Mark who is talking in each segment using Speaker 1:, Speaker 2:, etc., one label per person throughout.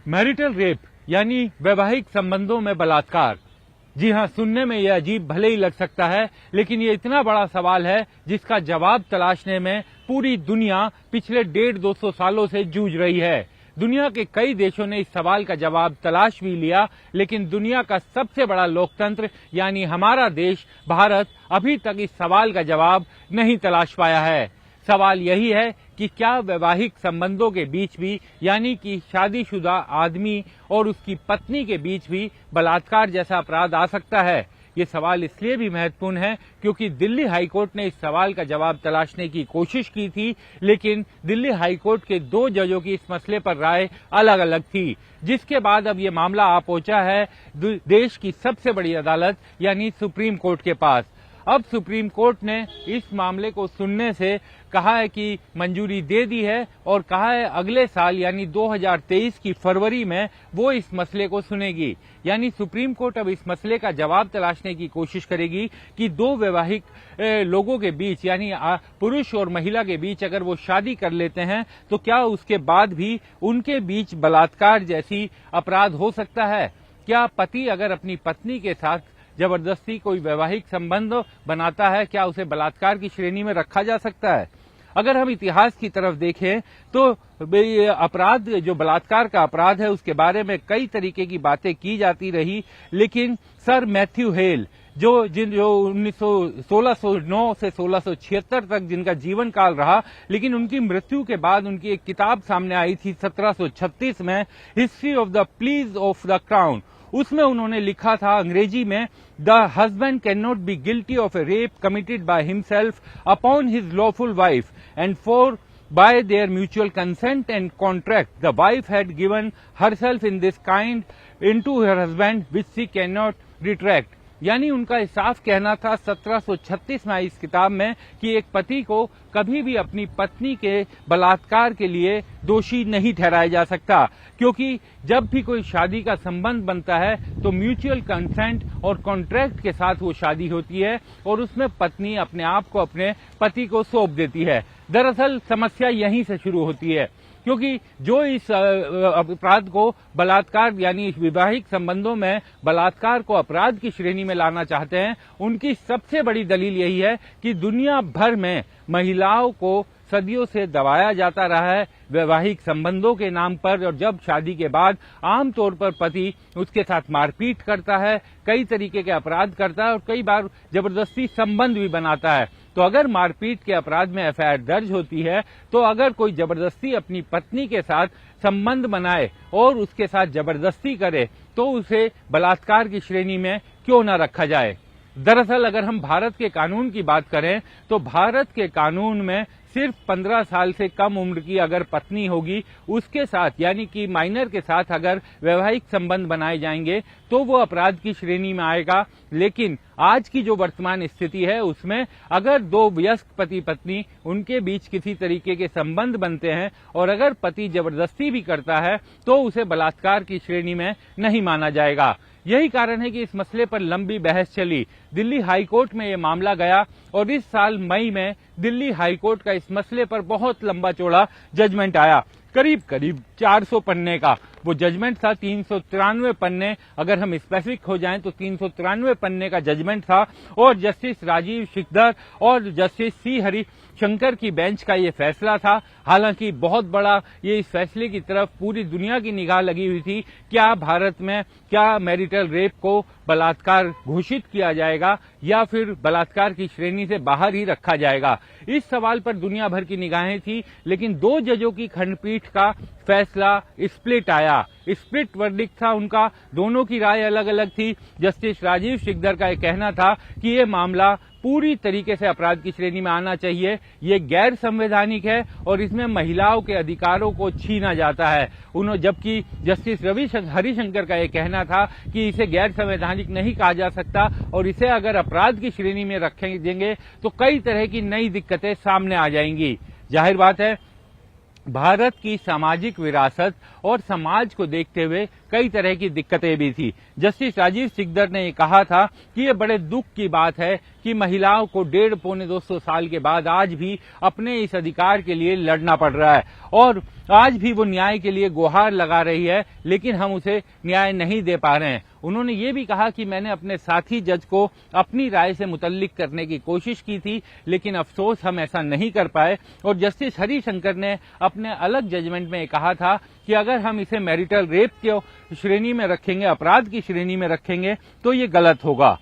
Speaker 1: Marital rape यानी वैवाहिक संबंधों में बलात्कार। जी हां, सुनने में यह अजीब भले ही लग सकता है, लेकिन ये इतना बड़ा सवाल है जिसका जवाब तलाशने में पूरी दुनिया पिछले 150-200 सालों से जूझ रही है। दुनिया के कई देशों ने इस सवाल का जवाब तलाश भी लिया, लेकिन दुनिया का सबसे बड़ा लोकतंत्र यानी हमारा देश भारत अभी तक इस सवाल का जवाब नहीं तलाश पाया है। सवाल यही है कि क्या वैवाहिक संबंधों के बीच भी यानी कि शादीशुदा आदमी और उसकी पत्नी के बीच भी बलात्कार जैसा अपराध आ सकता है। ये सवाल इसलिए भी महत्वपूर्ण है क्योंकि दिल्ली हाईकोर्ट ने इस सवाल का जवाब तलाशने की कोशिश की थी, लेकिन दिल्ली हाईकोर्ट के 2 जजों की इस मसले पर राय अलग अलग थी, जिसके बाद अब ये मामला आ पहुंचा है देश की सबसे बड़ी अदालत यानी सुप्रीम कोर्ट के पास। अब सुप्रीम कोर्ट ने इस मामले को सुनने से कहा है कि मंजूरी दे दी है और कहा है अगले साल यानी 2023 की फरवरी में वो इस मसले को सुनेगी। यानी सुप्रीम कोर्ट अब इस मसले का जवाब तलाशने की कोशिश करेगी कि 2 वैवाहिक लोगों के बीच यानी पुरुष और महिला के बीच अगर वो शादी कर लेते हैं तो क्या उसके बाद भी उनके बीच बलात्कार जैसी अपराध हो सकता है। क्या पति अगर अपनी पत्नी के साथ जबरदस्ती कोई वैवाहिक संबंध बनाता है, क्या उसे बलात्कार की श्रेणी में रखा जा सकता है। अगर हम इतिहास की तरफ देखें तो अपराध जो बलात्कार का अपराध है उसके बारे में कई तरीके की बातें की जाती रही, लेकिन सर मैथ्यू हेल जो 1609 से 1676 तक जिनका जीवन काल रहा, लेकिन उनकी मृत्यु के बाद उनकी एक किताब सामने आई थी 1736 में, history of the please of the crown. उसमें उन्होंने लिखा था अंग्रेजी में, the husband can not be guilty of A rape committed by himself upon his lawful wife and for by their mutual consent and contract the wife had given herself in this kind into her husband which she cannot retract। यानी उनका साफ कहना था 1736 में इस किताब में कि एक पति को कभी भी अपनी पत्नी के बलात्कार के लिए दोषी नहीं ठहराया जा सकता, क्योंकि जब भी कोई शादी का संबंध बनता है तो म्यूचुअल कंसेंट और कॉन्ट्रैक्ट के साथ वो शादी होती है और उसमें पत्नी अपने आप को अपने पति को सौंप देती है। दरअसल समस्या यहीं से शुरू होती है, क्योंकि जो इस अपराध को बलात्कार यानी वैवाहिक संबंधों में बलात्कार को अपराध की श्रेणी में लाना चाहते हैं, उनकी सबसे बड़ी दलील यही है कि दुनिया भर में महिलाओं को सदियों से दबाया जाता रहा है वैवाहिक संबंधों के नाम पर, और जब शादी के बाद आमतौर पर पति उसके साथ मारपीट करता है, कई तरीके के अपराध करता है और कई बार जबरदस्ती संबंध भी बनाता है। तो अगर मारपीट के अपराध में एफआईआर दर्ज होती है तो अगर कोई जबरदस्ती अपनी पत्नी के साथ संबंध बनाए और उसके साथ जबरदस्ती करे तो उसे बलात्कार की श्रेणी में क्यों न रखा जाए। दरअसल अगर हम भारत के कानून की बात करें तो भारत के कानून में सिर्फ 15 साल से कम उम्र की अगर पत्नी होगी उसके साथ यानी कि माइनर के साथ अगर वैवाहिक संबंध बनाए जाएंगे तो वो अपराध की श्रेणी में आएगा। लेकिन आज की जो वर्तमान स्थिति है उसमें अगर 2 वयस्क पति पत्नी उनके बीच किसी तरीके के संबंध बनते हैं और अगर पति जबरदस्ती भी करता है तो उसे बलात्कार की श्रेणी में नहीं माना जाएगा। यही कारण है कि इस मसले पर लंबी बहस चली। दिल्ली हाईकोर्ट में ये मामला गया और इस साल मई में दिल्ली हाईकोर्ट का इस मसले पर बहुत लंबा चौड़ा जजमेंट आया, करीब 400 पन्ने का वो जजमेंट था। 393 पन्ने अगर हम स्पेसिफिक हो जाएं तो 393 पन्ने का जजमेंट था और जस्टिस राजीव शिकदर और जस्टिस सी हरिशंकर की बेंच का ये फैसला था। हालांकि बहुत बड़ा ये इस फैसले की तरफ पूरी दुनिया की निगाह लगी हुई थी, क्या भारत में क्या मैरिटल रेप को बलात्कार घोषित किया जाएगा या फिर बलात्कार की श्रेणी से बाहर ही रखा जाएगा। इस सवाल पर दुनिया भर की निगाहें थी, लेकिन 2 जजों की खंडपीठ का फैसला स्प्लिट आया, स्प्लिट वर्डिक्ट था उनका, दोनों की राय अलग अलग थी। जस्टिस राजीव शिकदर का कहना था कि ये मामला पूरी तरीके से अपराध की श्रेणी में आना चाहिए, ये गैर संवैधानिक है और इसमें महिलाओं के अधिकारों को छीना जाता है। जबकि जस्टिस हरिशंकर का ये कहना था कि इसे गैर संवैधानिक नहीं कहा जा सकता और इसे अगर अपराध की श्रेणी में रखेंगे तो कई तरह की नई दिक्कतें सामने आ जाएंगी। जाहिर बात है भारत की सामाजिक विरासत और समाज को देखते हुए कई तरह की दिक्कतें भी थी। जस्टिस राजीव सिकदर ने ये कहा था कि ये बड़े दुख की बात है कि महिलाओं को 150-200 साल के बाद आज भी अपने इस अधिकार के लिए लड़ना पड़ रहा है और आज भी वो न्याय के लिए गुहार लगा रही है, लेकिन हम उसे न्याय नहीं दे पा रहे हैं। उन्होंने ये भी कहा कि मैंने अपने साथी जज को अपनी राय से मुतल्लिक करने की कोशिश की थी, लेकिन अफसोस हम ऐसा नहीं कर पाए। और जस्टिस हरिशंकर ने अपने अलग जजमेंट में कहा था कि अगर हम इसे मैरिटल रेप की श्रेणी में रखेंगे, अपराध की श्रेणी में रखेंगे, तो ये गलत होगा।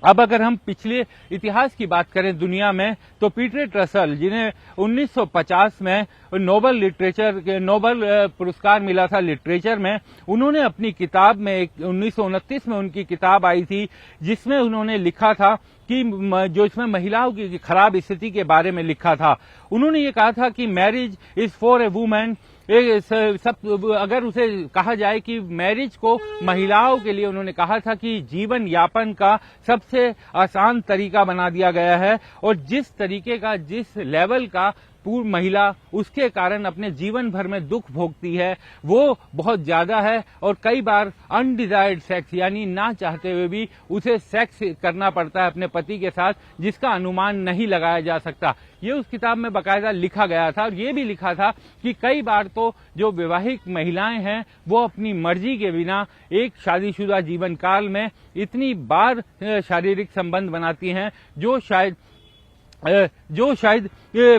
Speaker 1: अब अगर हम पिछले इतिहास की बात करें दुनिया में, तो पीटर रसल, जिन्हें 1950 में नोबल पुरस्कार मिला था लिटरेचर में, उन्होंने अपनी किताब में 1929 में उनकी किताब आई थी जिसमें उन्होंने लिखा था कि जो इसमें महिलाओं की खराब स्थिति के बारे में लिखा था। उन्होंने ये कहा था कि marriage is for a women, सब अगर उसे कहा जाए कि मैरिज को महिलाओं के लिए, उन्होंने कहा था कि जीवन यापन का सबसे आसान तरीका बना दिया गया है और जिस तरीके का, जिस लेवल का पूर्व महिला उसके कारण अपने जीवन भर में दुख भोगती है वो बहुत ज्यादा है और कई बार अनडिजायर्ड सेक्स यानी ना चाहते हुए भी उसे सेक्स करना पड़ता है अपने पति के साथ, जिसका अनुमान नहीं लगाया जा सकता। ये उस किताब में बाकायदा लिखा गया था और ये भी लिखा था कि कई बार तो जो विवाहित महिलाएं हैं वो अपनी मर्जी के बिना एक शादीशुदा जीवन काल में इतनी बार शारीरिक संबंध बनाती हैं जो शायद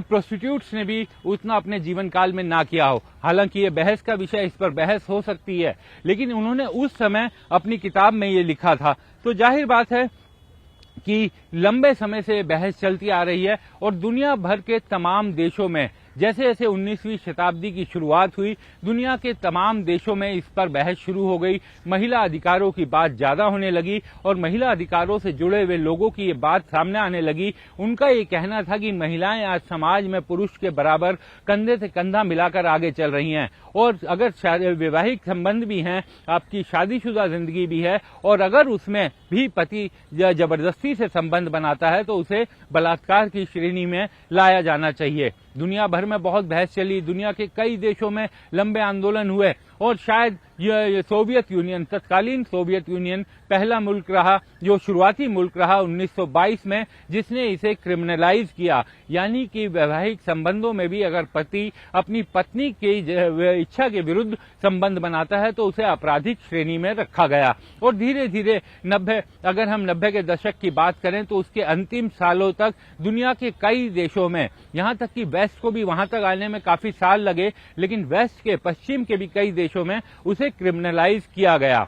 Speaker 1: प्रोस्टिट्यूट्स ने भी उतना अपने जीवन काल में ना किया हो। हालांकि ये बहस का विषय, इस पर बहस हो सकती है, लेकिन उन्होंने उस समय अपनी किताब में ये लिखा था। तो जाहिर बात है कि लंबे समय से बहस चलती आ रही है और दुनिया भर के तमाम देशों में जैसे जैसे 19वीं शताब्दी की शुरुआत हुई, दुनिया के तमाम देशों में इस पर बहस शुरू हो गई। महिला अधिकारों की बात ज्यादा होने लगी और महिला अधिकारों से जुड़े हुए लोगों की ये बात सामने आने लगी। उनका ये कहना था कि महिलाएं आज समाज में पुरुष के बराबर कंधे से कंधा मिलाकर आगे चल रही हैं और अगर वैवाहिक संबंध भी हैं, आपकी शादीशुदा जिंदगी भी है और अगर उसमें भी पति जबरदस्ती से संबंध बनाता है तो उसे बलात्कार की श्रेणी में लाया जाना चाहिए। दुनिया भर में बहुत बहस चली, दुनिया के कई देशों में लंबे आंदोलन हुए और शायद ये सोवियत यूनियन, तत्कालीन सोवियत यूनियन पहला मुल्क रहा जो शुरुआती मुल्क रहा 1922 में जिसने इसे क्रिमिनलाइज किया, यानी कि वैवाहिक संबंधों में भी अगर पति अपनी पत्नी की इच्छा के विरुद्ध संबंध बनाता है तो उसे आपराधिक श्रेणी में रखा गया। और धीरे धीरे अगर हम 90 के दशक की बात करें तो उसके अंतिम सालों तक दुनिया के कई देशों में, यहाँ तक कि वेस्ट को भी वहां तक आने में काफी साल लगे, लेकिन वेस्ट के, पश्चिम के भी कई देशों में उसे क्रिमिनलाइज किया गया।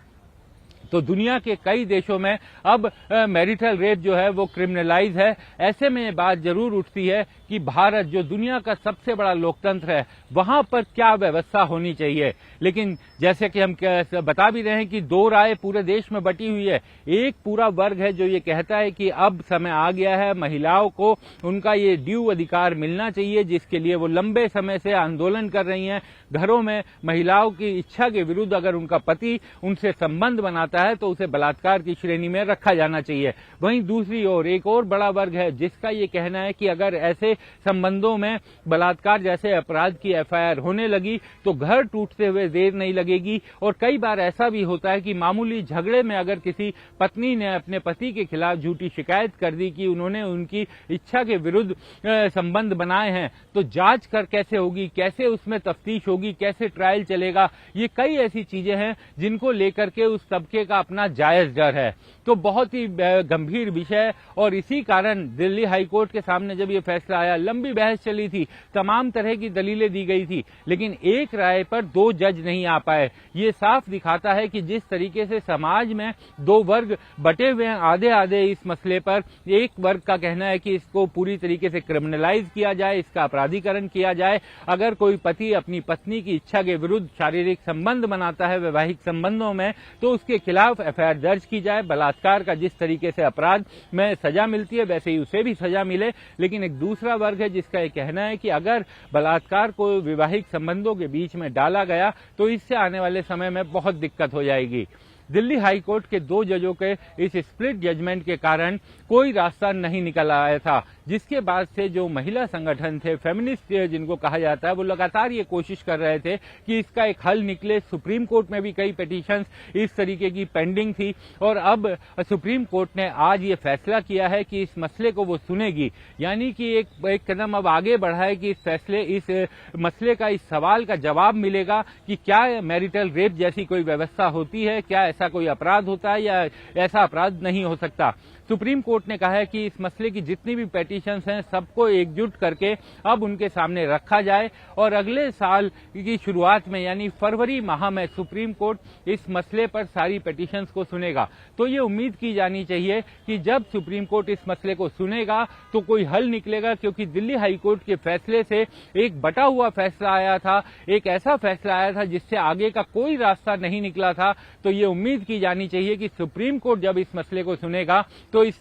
Speaker 1: तो दुनिया के कई देशों में अब मैरिटल रेप जो है वो क्रिमिनलाइज है। ऐसे में बात जरूर उठती है कि भारत जो दुनिया का सबसे बड़ा लोकतंत्र है वहां पर क्या व्यवस्था होनी चाहिए। लेकिन जैसे कि हम बता भी रहे हैं कि दो राय पूरे देश में बटी हुई है। एक पूरा वर्ग है जो ये कहता है कि अब समय आ गया है, महिलाओं को उनका ये ड्यू अधिकार मिलना चाहिए जिसके लिए वो लंबे समय से आंदोलन कर रही हैं। घरों में महिलाओं की इच्छा के विरुद्ध अगर उनका पति उनसे संबंध बनाता है तो उसे बलात्कार की श्रेणी में रखा जाना चाहिए। वहीं दूसरी ओर एक और बड़ा वर्ग है जिसका ये कहना है कि अगर ऐसे संबंधों में बलात्कार जैसे अपराध की एफआईआर होने लगी तो घर टूटते हुए देर नहीं लगेगी। और कई बार ऐसा भी होता है कि मामूली झगड़े में अगर किसी पत्नी ने अपने पति के खिलाफ झूठी शिकायत कर दी कि उन्होंने उनकी इच्छा के विरुद्ध संबंध बनाए हैं, तो जांच कर कैसे होगी, कैसे उसमें तफ्तीश होगी, कैसे ट्रायल चलेगा, ये कई ऐसी चीजें हैं जिनको लेकर के उस तबके का अपना जायज डर है। तो बहुत ही गंभीर विषय और इसी कारण दिल्ली हाईकोर्ट के सामने जब ये फैसला आया, लंबी बहस चली थी, तमाम तरह की दलीलें दी गई थी, लेकिन एक राय पर दो जज नहीं आ पाए। ये साफ दिखाता है कि जिस तरीके से समाज में दो वर्ग बटे हुए हैं आधे आधे इस मसले पर, एक वर्ग का कहना है कि इसको पूरी तरीके से क्रिमिनलाइज किया जाए, इसका अपराधीकरण किया जाए। अगर कोई पति अपनी पत्नी की इच्छा के विरुद्ध शारीरिक संबंध बनाता है वैवाहिक संबंधों में तो उसके खिलाफ एफआईआर दर्ज की जाए, बलात्कार का जिस तरीके से अपराध में सजा मिलती है वैसे ही उसे भी सजा मिले। लेकिन एक दूसरा वर्ग है जिसका ये कहना है कि अगर बलात्कार को वैवाहिक संबंधों के बीच में डाला गया तो इससे आने वाले समय में बहुत दिक्कत हो जाएगी। दिल्ली हाईकोर्ट के दो जजों के इस स्प्लिट जजमेंट के कारण कोई रास्ता नहीं निकल आया था। जिसके बाद से जो महिला संगठन थे, फेमिनिस्ट जिनको कहा जाता है, वो लगातार ये कोशिश कर रहे थे कि इसका एक हल निकले। सुप्रीम कोर्ट में भी कई पिटीशंस इस तरीके की पेंडिंग थी और अब सुप्रीम कोर्ट ने आज ये फैसला किया है कि इस मसले को वो सुनेगी, यानी कि एक कदम अब आगे बढ़ा है कि इस मसले का, इस सवाल का जवाब मिलेगा कि क्या मैरिटल रेप जैसी कोई व्यवस्था होती है, क्या ऐसा कोई अपराध होता है या ऐसा अपराध नहीं हो सकता। सुप्रीम कोर्ट ने कहा है कि इस मसले की जितनी भी पेटिशंस हैं सबको एकजुट करके अब उनके सामने रखा जाए और अगले साल की शुरुआत में यानी फरवरी माह में सुप्रीम कोर्ट इस मसले पर सारी पेटिशंस को सुनेगा। तो ये उम्मीद की जानी चाहिए कि जब सुप्रीम कोर्ट इस मसले को सुनेगा तो कोई हल निकलेगा, क्योंकि दिल्ली हाई कोर्ट के फैसले से एक बटा हुआ फैसला आया था, एक ऐसा फैसला आया था जिससे आगे का कोई रास्ता नहीं निकला था। तो ये उम्मीद की जानी चाहिए कि सुप्रीम कोर्ट जब इस मसले को सुनेगा तो इस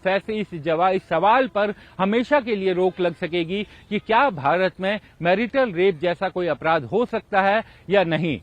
Speaker 1: सवाल पर हमेशा के लिए रोक लग सकेगी कि क्या भारत में मैरिटल रेप जैसा कोई अपराध हो सकता है या नहीं।